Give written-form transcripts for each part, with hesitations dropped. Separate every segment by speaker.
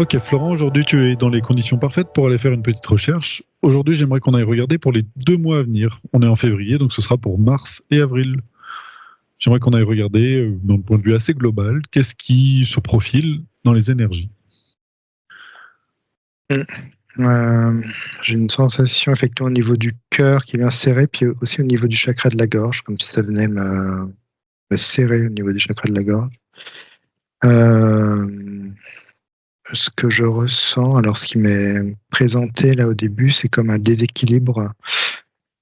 Speaker 1: Ok Florent, aujourd'hui tu es dans les conditions parfaites pour aller faire une petite recherche. Aujourd'hui j'aimerais qu'on aille regarder pour les 2 mois à venir. On est en février, donc ce sera pour mars et avril. J'aimerais qu'on aille regarder, d'un point de vue assez global, qu'est-ce qui se profile dans les énergies.
Speaker 2: Euh, j'ai une sensation effectivement au niveau du cœur qui vient serrer, puis aussi au niveau du chakra de la gorge, comme si ça venait me serrer au niveau du chakra de la gorge. Ce que je ressens, alors ce qui m'est présenté là au début, c'est comme un déséquilibre,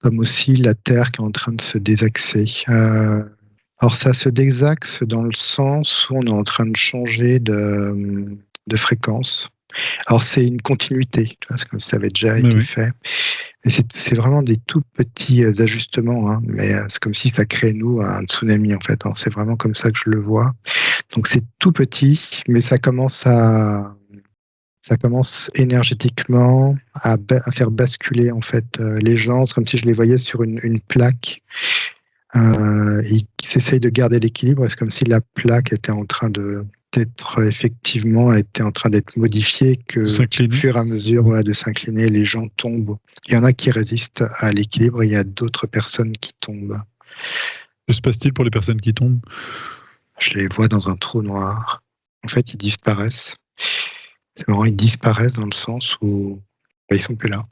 Speaker 2: comme aussi la Terre qui est en train de se désaxer. Alors ça se désaxe dans le sens où on est en train de changer de fréquence. Alors c'est une continuité, tu vois, c'est comme si ça avait déjà été fait. Et c'est vraiment des tout petits ajustements, hein, mais c'est comme si ça crée nous un tsunami en fait. Hein. C'est vraiment comme ça que je le vois. Donc c'est tout petit, mais ça commence énergétiquement à faire basculer en fait les gens. C'est comme si je les voyais sur une plaque. Ils essayent de garder l'équilibre. C'est comme si la plaque était en train d'être modifiée, que au fur et à mesure de s'incliner, les gens tombent. Il y en a qui résistent à l'équilibre, et il y a d'autres personnes qui tombent.
Speaker 1: Que se passe-t-il pour les personnes qui tombent ?
Speaker 2: Je les vois dans un trou noir. En fait, ils disparaissent. C'est marrant, ils disparaissent dans le sens où ils sont plus là.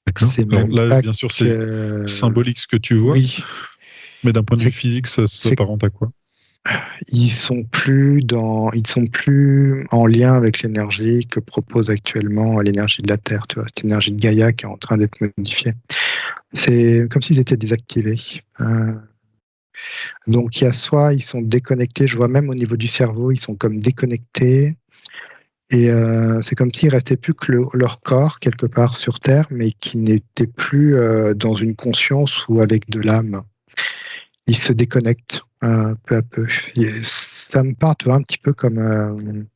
Speaker 1: D'accord. Alors là, bien sûr, c'est symbolique ce que tu vois.
Speaker 2: Oui.
Speaker 1: Mais d'un point de vue physique, ça s'apparente à quoi ?
Speaker 2: Ils sont plus en lien avec l'énergie que propose actuellement l'énergie de la Terre. Tu vois, cette énergie de Gaïa qui est en train d'être modifiée. C'est comme s'ils étaient désactivés. Donc il y a soit ils sont déconnectés. Je vois même au niveau du cerveau, ils sont comme déconnectés. Et c'est comme s'il ne restait plus que leur corps quelque part sur Terre, mais qui n'était plus dans une conscience ou avec de l'âme. Ils se déconnectent peu à peu. Ça me parle, tu vois, un petit peu comme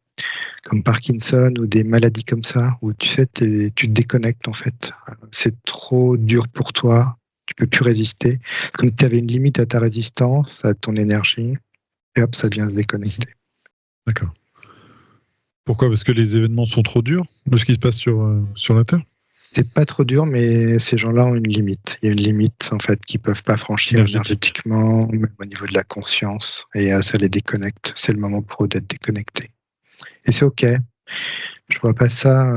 Speaker 2: Parkinson ou des maladies comme ça, où tu sais, tu te déconnectes en fait. C'est trop dur pour toi, tu peux plus résister. Comme tu avais une limite à ta résistance, à ton énergie, et hop, ça vient se déconnecter.
Speaker 1: D'accord. Pourquoi ? Parce que les événements sont trop durs de ce qui se passe sur la Terre ?
Speaker 2: C'est pas trop dur, mais ces gens-là ont une limite. Il y a une limite en fait qu'ils peuvent pas franchir énergétiquement, même au niveau de la conscience, et ça les déconnecte. C'est le moment pour eux d'être déconnectés. Et c'est ok. Je vois pas ça.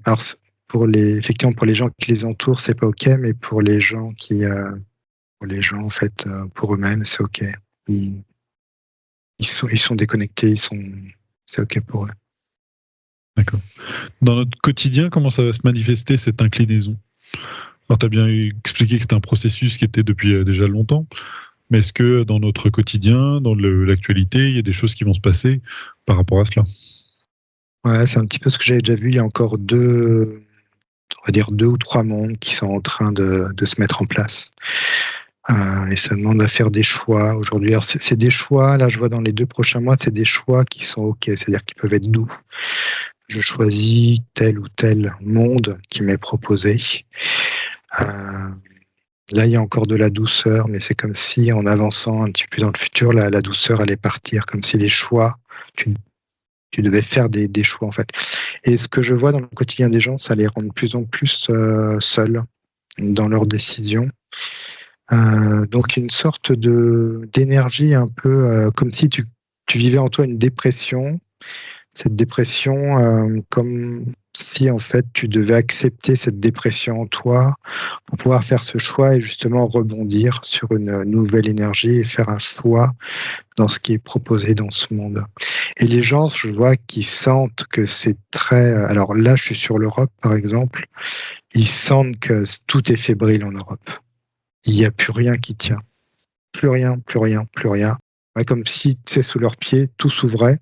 Speaker 2: Alors effectivement pour les gens qui les entourent, c'est pas ok, mais pour les gens en fait, pour eux-mêmes, c'est ok. Ils sont déconnectés, c'est ok pour eux.
Speaker 1: D'accord. Dans notre quotidien, comment ça va se manifester cette inclinaison ? Alors, tu as bien expliqué que c'était un processus qui était depuis déjà longtemps, mais est-ce que dans notre quotidien, dans l'actualité, il y a des choses qui vont se passer par rapport à cela ?
Speaker 2: Ouais, c'est un petit peu ce que j'avais déjà vu. Il y a encore on va dire 2 ou 3 mondes qui sont en train de se mettre en place. Et ça demande à faire des choix aujourd'hui. Alors c'est des choix, là je vois dans les 2 prochains mois, c'est des choix qui sont ok, c'est-à-dire qu'ils peuvent être doux. Je choisis tel ou tel monde qui m'est proposé. Là, il y a encore de la douceur, mais c'est comme si en avançant un petit peu dans le futur, la douceur allait partir, comme si les choix, tu devais faire des choix en fait. Et ce que je vois dans le quotidien des gens, ça les rend de plus en plus seuls dans leurs décisions. Donc une sorte d'énergie un peu comme si tu vivais en toi une dépression. Cette dépression, comme si en fait tu devais accepter cette dépression en toi pour pouvoir faire ce choix et justement rebondir sur une nouvelle énergie et faire un choix dans ce qui est proposé dans ce monde. Et les gens, je vois, qui sentent que c'est très... Alors là, je suis sur l'Europe, par exemple. Ils sentent que tout est fébrile en Europe. Il n'y a plus rien qui tient. Plus rien, plus rien, plus rien. Ouais, comme si, tu sais, sous leurs pieds, tout s'ouvrait.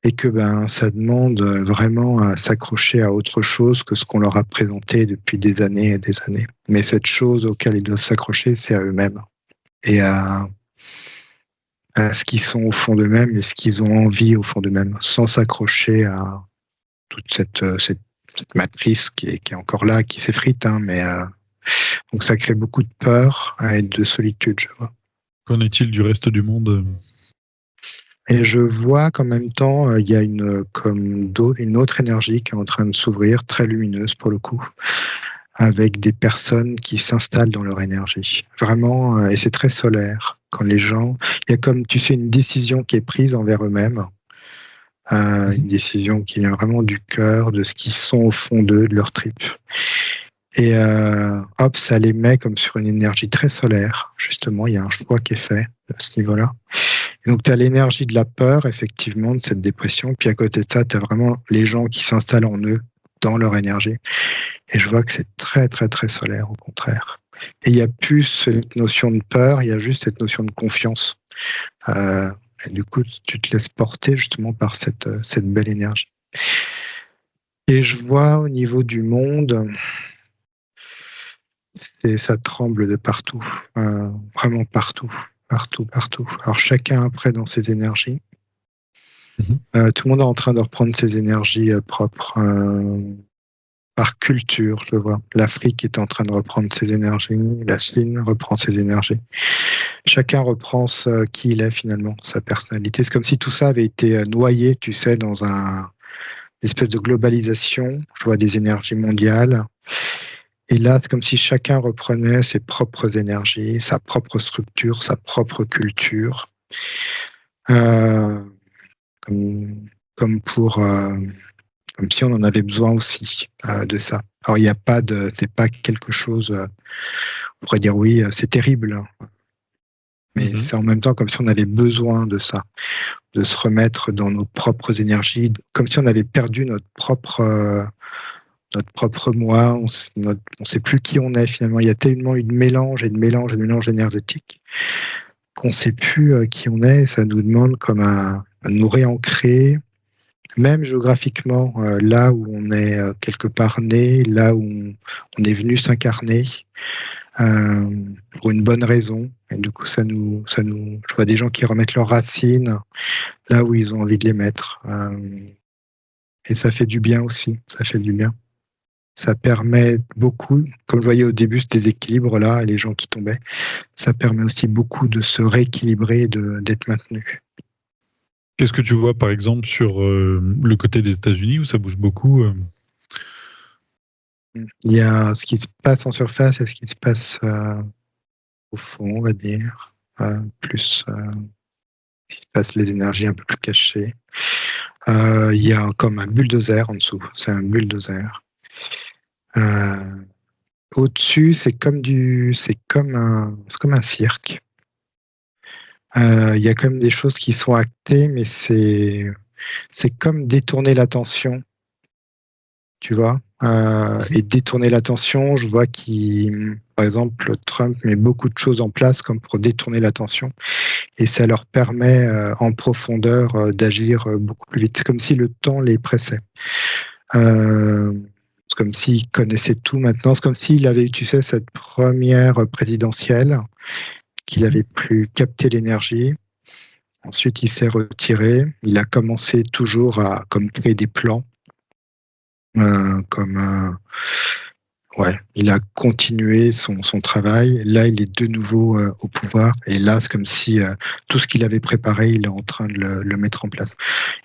Speaker 2: Et que ça demande vraiment à s'accrocher à autre chose que ce qu'on leur a présenté depuis des années et des années. Mais cette chose auquel ils doivent s'accrocher, c'est à eux-mêmes. Et à ce qu'ils sont au fond d'eux-mêmes et ce qu'ils ont envie au fond d'eux-mêmes, sans s'accrocher à toute cette matrice qui est encore là, qui s'effrite. Mais donc ça crée beaucoup de peur et de solitude, je vois.
Speaker 1: Qu'en est-il du reste du monde ?
Speaker 2: Et je vois qu'en même temps, il y a une autre énergie qui est en train de s'ouvrir, très lumineuse pour le coup, avec des personnes qui s'installent dans leur énergie. Vraiment, et c'est très solaire. Quand les gens, il y a comme, tu sais, une décision qui est prise envers eux-mêmes, une décision qui vient vraiment du cœur, de ce qu'ils sont au fond d'eux, de leur tripes. Et hop, ça les met comme sur une énergie très solaire. Justement, il y a un choix qui est fait à ce niveau-là. Et donc, tu as l'énergie de la peur, effectivement, de cette dépression. Puis à côté de ça, tu as vraiment les gens qui s'installent en eux, dans leur énergie. Et je vois que c'est très, très, très solaire, au contraire. Et il n'y a plus cette notion de peur, il y a juste cette notion de confiance. Et du coup, tu te laisses porter justement par cette belle énergie. Et je vois au niveau du monde, ça tremble de partout, vraiment partout, partout, partout. Alors chacun après dans ses énergies. Tout le monde est en train de reprendre ses énergies propres. Par culture, je vois. L'Afrique est en train de reprendre ses énergies, la Chine reprend ses énergies. Chacun reprend qui il est finalement, sa personnalité. C'est comme si tout ça avait été noyé, tu sais, dans une espèce de globalisation. Je vois des énergies mondiales. Et là, c'est comme si chacun reprenait ses propres énergies, sa propre structure, sa propre culture. Comme si on en avait besoin aussi de ça. Alors il n'y a pas c'est pas quelque chose, on pourrait dire oui, c'est terrible, hein. Mais c'est en même temps comme si on avait besoin de ça, de se remettre dans nos propres énergies, comme si on avait perdu notre propre moi, on sait plus qui on est finalement. Il y a tellement eu de mélange et de mélange et de mélange énergétique qu'on sait plus qui on est. Et ça nous demande comme à nous réancrer. Même géographiquement, là où on est quelque part né, là où on est venu s'incarner, pour une bonne raison. Et du coup, je vois des gens qui remettent leurs racines là où ils ont envie de les mettre. Et ça fait du bien aussi, ça fait du bien. Ça permet beaucoup, comme je voyais au début, ce déséquilibre là, et les gens qui tombaient, ça permet aussi beaucoup de se rééquilibrer et d'être maintenu.
Speaker 1: Qu'est-ce que tu vois, par exemple, sur le côté des États-Unis où ça bouge beaucoup
Speaker 2: Il y a ce qui se passe en surface et ce qui se passe au fond, on va dire. Plus, il se passe les énergies un peu plus cachées. Il y a comme un bulldozer en dessous. C'est un bulldozer. Au-dessus, c'est comme un cirque. Il y a quand même des choses qui sont actées, mais c'est comme détourner l'attention, tu vois. Et détourner l'attention, je vois par exemple, Trump met beaucoup de choses en place comme pour détourner l'attention, et ça leur permet en profondeur d'agir beaucoup plus vite. C'est comme si le temps les pressait. C'est comme s'il connaissait tout maintenant. C'est comme s'il avait eu, tu sais, cette première présidentielle, qu'il avait pu capter l'énergie. Ensuite, il s'est retiré. Il a commencé toujours à créer des plans. Il a continué son travail. Là, il est de nouveau au pouvoir. Et là, c'est comme si tout ce qu'il avait préparé, il est en train de le mettre en place.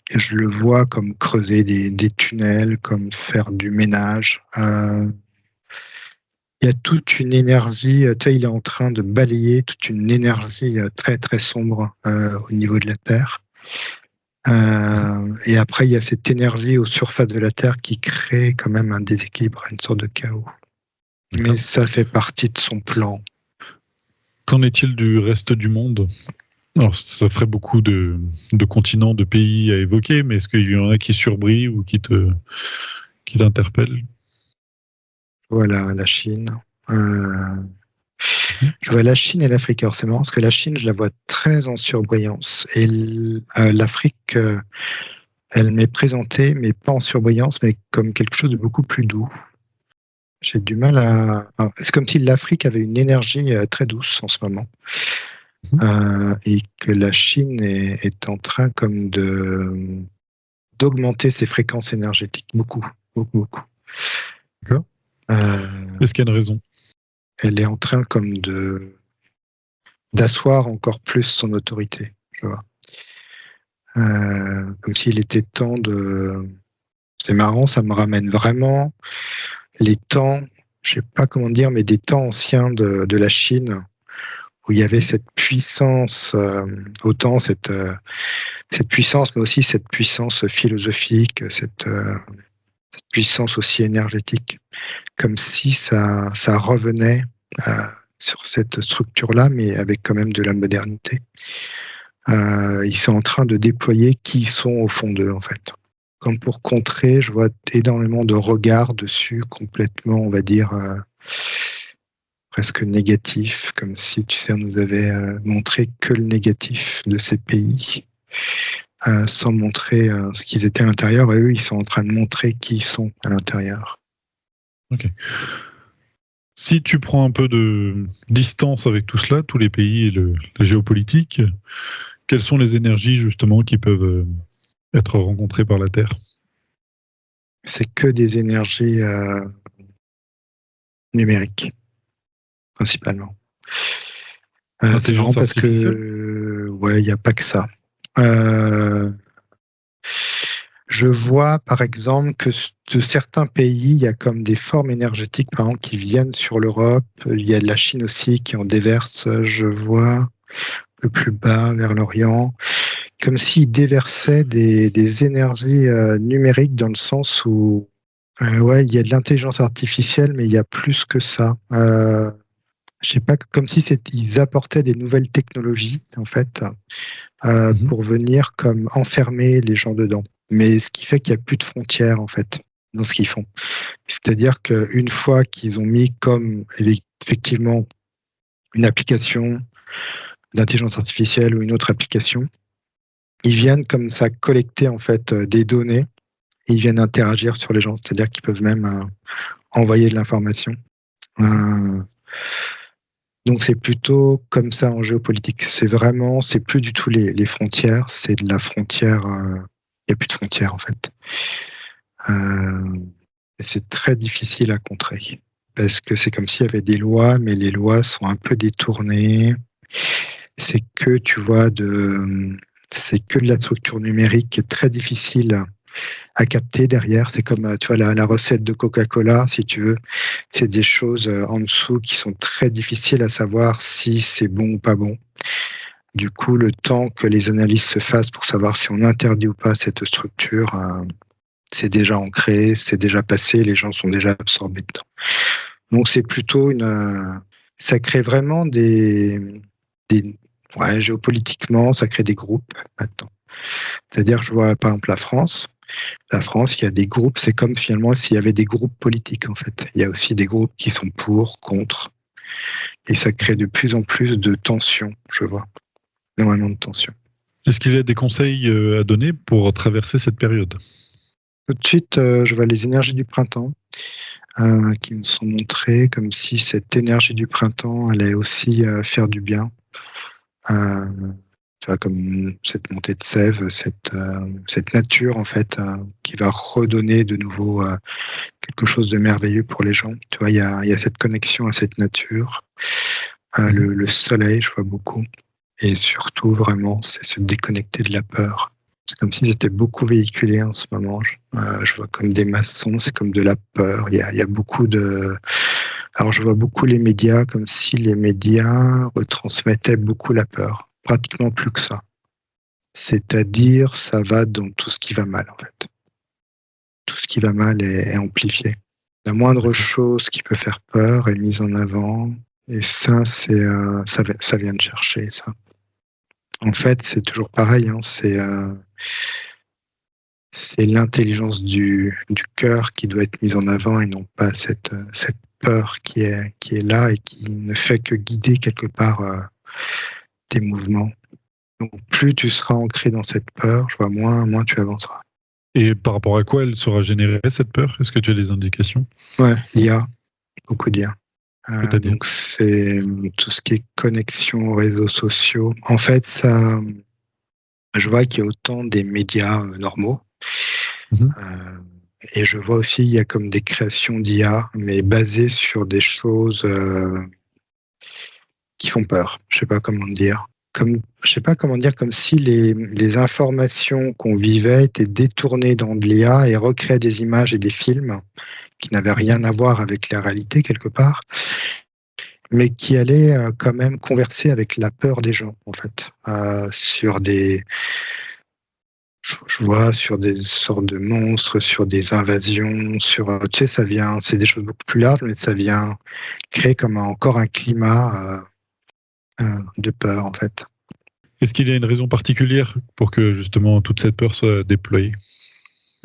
Speaker 2: Et je le vois comme creuser des tunnels, comme faire du ménage. Il y a toute une énergie, tu sais, il est en train de balayer toute une énergie très très sombre au niveau de la Terre. Et après, il y a cette énergie aux surfaces de la Terre qui crée quand même un déséquilibre, une sorte de chaos. Mais ça fait partie de son plan.
Speaker 1: Qu'en est-il du reste du monde ? Alors, ça ferait beaucoup de continents, de pays à évoquer, mais est-ce qu'il y en a qui surbrillent ou qui t'interpellent ?
Speaker 2: Voilà, la Chine. Je vois la Chine et l'Afrique. Alors c'est marrant parce que la Chine, je la vois très en surbrillance. Et l'Afrique, elle m'est présentée, mais pas en surbrillance, mais comme quelque chose de beaucoup plus doux. J'ai du mal à... C'est comme si l'Afrique avait une énergie très douce en ce moment. Et que la Chine est en train comme d'augmenter ses fréquences énergétiques. Beaucoup, beaucoup, beaucoup.
Speaker 1: D'accord. Est-ce qu'il y a une raison ?
Speaker 2: Elle est en train comme d'asseoir encore plus son autorité, je vois. comme s'il était temps de... C'est marrant, ça me ramène vraiment les temps, je sais pas comment dire, mais des temps anciens de la Chine, où il y avait cette puissance, autant cette puissance, mais aussi cette puissance philosophique, cette puissance aussi énergétique, comme si ça revenait sur cette structure-là, mais avec quand même de la modernité. Ils sont en train de déployer qui ils sont au fond d'eux, en fait. Comme pour contrer, je vois énormément de regards dessus, complètement, on va dire, presque négatif, comme si, tu sais, on nous avait montré que le négatif de ces pays, sans montrer ce qu'ils étaient à l'intérieur, et eux, ils sont en train de montrer qui ils sont à l'intérieur.
Speaker 1: Ok. Si tu prends un peu de distance avec tout cela, tous les pays et la géopolitique, quelles sont les énergies justement qui peuvent être rencontrées par la Terre?
Speaker 2: C'est que des énergies numériques, principalement. C'est marrant parce que ouais, il n'y a pas que ça. Je vois par exemple que de certains pays, il y a comme des formes énergétiques, par exemple, qui viennent sur l'Europe. Il y a de la Chine aussi qui en déverse. Je vois un peu plus bas vers l'Orient, comme s'ils déversaient des énergies numériques dans le sens où ouais, il y a de l'intelligence artificielle, mais il y a plus que ça. Je sais pas, comme si ils apportaient des nouvelles technologies en fait pour venir comme enfermer les gens dedans. Mais ce qui fait qu'il n'y a plus de frontières en fait dans ce qu'ils font. C'est-à-dire qu'une fois qu'ils ont mis comme effectivement une application d'intelligence artificielle ou une autre application, ils viennent comme ça collecter en fait des données et ils viennent interagir sur les gens. C'est-à-dire qu'ils peuvent même envoyer de l'information. Donc c'est plutôt comme ça en géopolitique. C'est plus du tout les frontières, c'est de la frontière. Il n'y a plus de frontières en fait. Et c'est très difficile à contrer parce que c'est comme s'il y avait des lois, mais les lois sont un peu détournées. C'est que tu vois c'est que de la structure numérique qui est très difficile à capter derrière. C'est comme tu vois la recette de Coca-Cola, si tu veux. C'est des choses en dessous qui sont très difficiles à savoir si c'est bon ou pas bon. Du coup, le temps que les analyses se fassent pour savoir si on interdit ou pas cette structure, c'est déjà ancré, c'est déjà passé, les gens sont déjà absorbés dedans. Donc c'est plutôt ça crée vraiment géopolitiquement, ça crée des groupes maintenant. C'est-à-dire, je vois par exemple la France, il y a des groupes, c'est comme finalement s'il y avait des groupes politiques en fait. Il y a aussi des groupes qui sont pour, contre, et ça crée de plus en plus de tensions, je vois. Énormément de tensions.
Speaker 1: Est-ce qu'il y a des conseils à donner pour traverser cette période?
Speaker 2: Tout de suite, je vois les énergies du printemps qui me sont montrées comme si cette énergie du printemps allait aussi faire du bien. Tu vois, comme cette montée de sève, cette nature en fait qui va redonner de nouveau quelque chose de merveilleux pour les gens. Tu vois, il y a cette connexion à cette nature. Le soleil, je vois beaucoup. Et surtout, vraiment, c'est se déconnecter de la peur. C'est comme si c'était beaucoup véhiculé en ce moment. Je vois comme des maçons, c'est comme de la peur. Il y a beaucoup de... Alors, je vois beaucoup les médias, comme si les médias retransmettaient beaucoup la peur. Pratiquement plus que ça. C'est-à-dire, ça va dans tout ce qui va mal, en fait. Tout ce qui va mal est amplifié. La moindre chose qui peut faire peur est mise en avant. Et ça, ça vient de chercher, ça. En fait, c'est toujours pareil. Hein, c'est l'intelligence du cœur qui doit être mise en avant et non pas cette peur qui est là et qui ne fait que guider quelque part tes mouvements. Donc, plus tu seras ancré dans cette peur, je vois moins tu avanceras.
Speaker 1: Et par rapport à quoi elle sera générée, cette peur? Est-ce que tu as des indications?
Speaker 2: Ouais, l'IA, beaucoup d'IA. Donc c'est tout ce qui est connexion aux réseaux sociaux. En fait, ça, je vois qu'il y a autant des médias normaux. Et je vois aussi il y a comme des créations d'IA, mais basées sur des choses qui font peur. Je sais pas comment dire. comme, je sais pas comment dire, comme si les informations qu'on vivait étaient détournées dans de l'IA et recréaient des images et des films qui n'avaient rien à voir avec la réalité quelque part, mais qui allaient quand même converser avec la peur des gens, en fait, sur des, je vois sur des sortes de monstres, sur des invasions, sur, tu sais, ça vient, c'est des choses beaucoup plus larges, mais ça vient créer comme encore un climat de peur, en fait.
Speaker 1: Est-ce qu'il y a une raison particulière pour que justement toute cette peur soit déployée?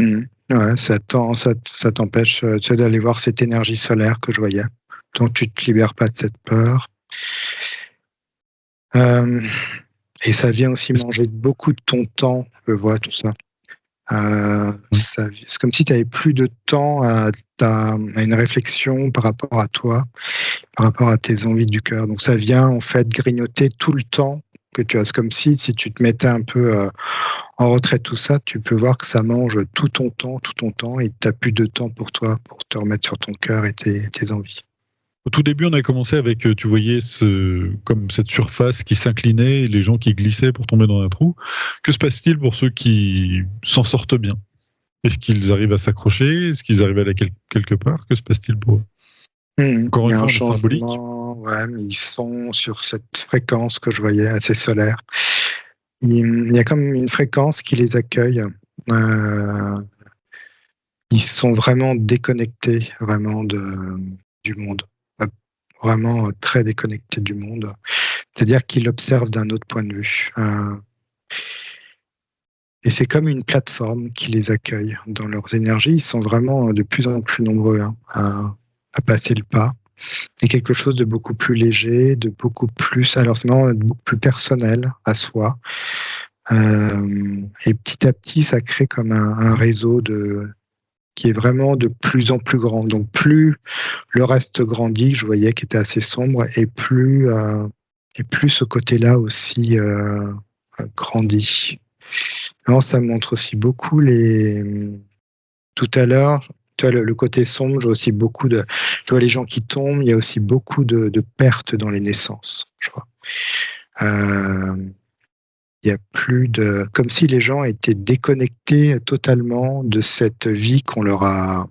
Speaker 2: Ouais, ça t'empêche tu sais, d'aller voir cette énergie solaire que je voyais. Tant que tu te libères pas de cette peur. Et ça vient aussi manger beaucoup de ton temps, je vois tout ça. C'est comme si tu avais plus de temps à une réflexion par rapport à toi, par rapport à tes envies du cœur. Donc ça vient en fait grignoter tout le temps que tu as. C'est comme si tu te mettais un peu en retrait de tout ça, tu peux voir que ça mange tout ton temps, et tu n'as plus de temps pour toi, pour te remettre sur ton cœur et tes envies.
Speaker 1: Au tout début, on a commencé avec, tu voyais comme cette surface qui s'inclinait, et les gens qui glissaient pour tomber dans un trou. Que se passe-t-il pour ceux qui s'en sortent bien? Est-ce qu'ils arrivent à s'accrocher? Est-ce qu'ils arrivent à aller quelque part? Que se passe-t-il pour eux? Encore
Speaker 2: Il y
Speaker 1: une
Speaker 2: a un
Speaker 1: fois, symbolique.
Speaker 2: changement, ouais, mais ils sont sur cette fréquence que je voyais assez solaire. Il y a comme une fréquence qui les accueille. Ils sont vraiment déconnectés vraiment du monde. Vraiment très déconnectés du monde. C'est-à-dire qu'ils l'observent d'un autre point de vue. Et c'est comme une plateforme qui les accueille dans leurs énergies. Ils sont vraiment de plus en plus nombreux à passer le pas. Et quelque chose de beaucoup plus léger, de beaucoup plus, alors c'est vraiment beaucoup plus personnel à soi. Et petit à petit, ça crée comme un réseau qui est vraiment de plus en plus grand. Donc plus le reste grandit, je voyais qui était assez sombre, et plus ce côté-là aussi grandit. Alors, ça montre aussi beaucoup tout à l'heure, tu vois, le côté sombre, je vois aussi beaucoup je vois les gens qui tombent, il y a aussi beaucoup de pertes dans les naissances, je vois. Il y a plus comme si les gens étaient déconnectés totalement de cette vie qu'on leur a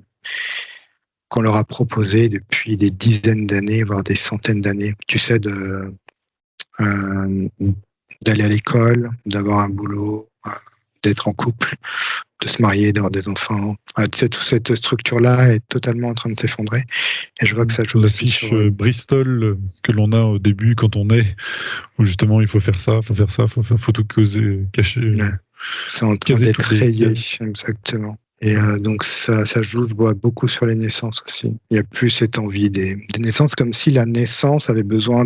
Speaker 2: proposée depuis des dizaines d'années, voire des centaines d'années. Tu sais, d'aller à l'école, d'avoir un boulot, d'être en couple, de se marier, d'avoir des enfants. Tu sais, toute cette structure-là est totalement en train de s'effondrer. Et je vois que ça joue aussi
Speaker 1: l'affiche
Speaker 2: sur
Speaker 1: Bristol que l'on a au début quand on est, où justement il faut faire ça, faut tout cacher.
Speaker 2: Ouais. C'est en train d'être rayé, exactement. Et donc ça joue, je vois, beaucoup sur les naissances aussi. Il n'y a plus cette envie des naissances, comme si la naissance avait besoin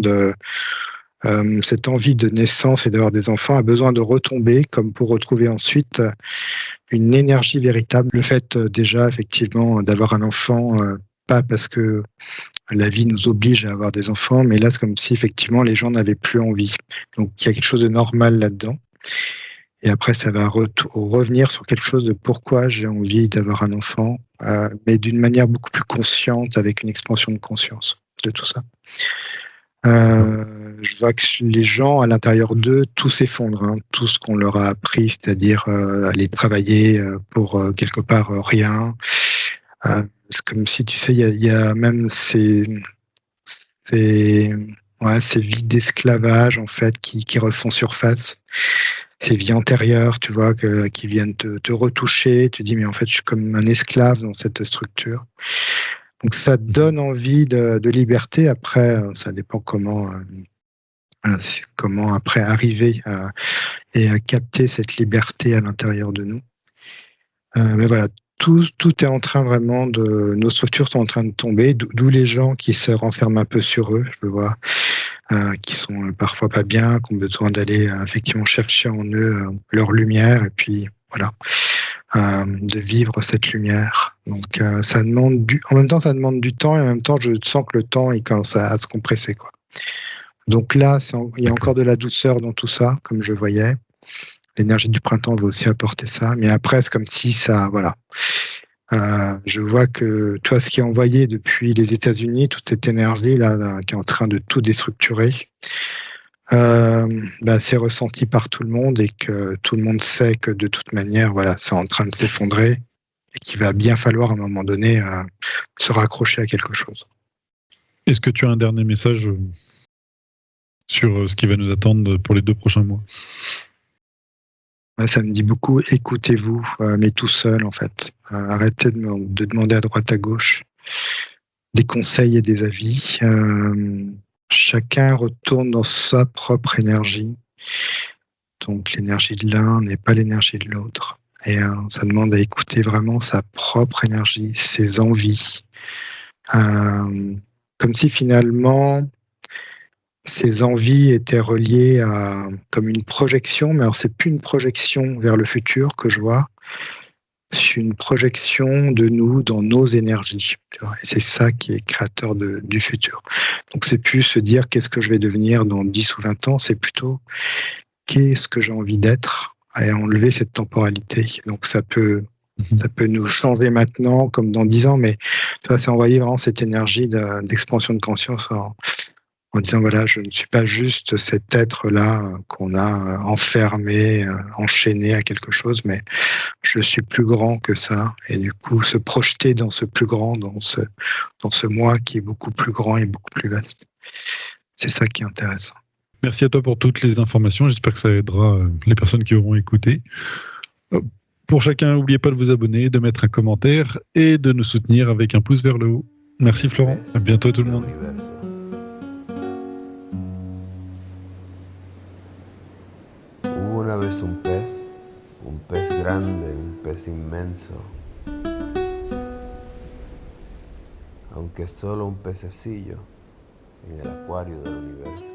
Speaker 2: cette envie de naissance et d'avoir des enfants a besoin de retomber, comme pour retrouver ensuite une énergie véritable. Le fait déjà, effectivement, d'avoir un enfant, pas parce que la vie nous oblige à avoir des enfants, mais là, c'est comme si, effectivement, les gens n'avaient plus envie. Donc, il y a quelque chose de normal là-dedans. Et après, ça va revenir sur quelque chose de pourquoi j'ai envie d'avoir un enfant, mais d'une manière beaucoup plus consciente, avec une expansion de conscience de tout ça. Je vois que les gens à l'intérieur d'eux, tout s'effondre, hein, tout ce qu'on leur a appris, c'est-à-dire aller travailler pour quelque part rien. C'est comme si, tu sais, il y a même ces vies d'esclavage en fait qui refont surface, ces vies antérieures, tu vois, qui viennent te retoucher. Tu dis mais en fait je suis comme un esclave dans cette structure. Donc ça donne envie de liberté. Après, ça dépend comment après arriver et capter cette liberté à l'intérieur de nous. Mais voilà, tout est en train vraiment nos structures sont en train de tomber, d'où les gens qui se renferment un peu sur eux, je le vois, qui sont parfois pas bien, qui ont besoin d'aller effectivement chercher en eux leur lumière, et puis voilà, de vivre cette lumière. Donc ça demande en même temps ça demande du temps, et en même temps je sens que le temps il commence à se compresser, quoi. Donc là, il y a encore de la douceur dans tout ça, comme je voyais. L'énergie du printemps va aussi apporter ça, mais après c'est comme si ça, voilà. Je vois que toi, ce qui est envoyé depuis les États-Unis, toute cette énergie là qui est en train de tout déstructurer, C'est ressenti par tout le monde et que tout le monde sait que de toute manière, voilà, c'est en train de s'effondrer et qu'il va bien falloir à un moment donné se raccrocher à quelque chose.
Speaker 1: Est-ce que tu as un dernier message sur ce qui va nous attendre pour les 2 prochains mois?
Speaker 2: Ouais, ça me dit beaucoup, écoutez-vous, mais tout seul en fait. Arrêtez de demander à droite à gauche des conseils et des avis. Chacun retourne dans sa propre énergie. Donc l'énergie de l'un n'est pas l'énergie de l'autre. Et ça demande à écouter vraiment sa propre énergie, ses envies. Comme si finalement ces envies étaient reliées à comme une projection, mais alors c'est plus une projection vers le futur que je vois, c'est une projection de nous dans nos énergies. Tu vois, et c'est ça qui est créateur du futur. Donc c'est plus se dire qu'est-ce que je vais devenir dans 10 ou 20 ans, c'est plutôt qu'est-ce que j'ai envie d'être et enlever cette temporalité. Donc ça peut nous changer maintenant comme dans 10 ans, mais tu vois, c'est envoyer vraiment cette énergie d'expansion de conscience en disant voilà, je ne suis pas juste cet être-là qu'on a enfermé, enchaîné à quelque chose, mais je suis plus grand que ça. Et du coup, se projeter dans ce plus grand, dans ce moi qui est beaucoup plus grand et beaucoup plus vaste. C'est ça qui est intéressant.
Speaker 1: Merci à toi pour toutes les informations. J'espère que ça aidera les personnes qui auront écouté. Pour chacun, n'oubliez pas de vous abonner, de mettre un commentaire et de nous soutenir avec un pouce vers le haut. Merci Florent. À bientôt tout le monde.
Speaker 3: Hubo una vez un pez grande, un pez inmenso, aunque solo un pececillo en el acuario del universo.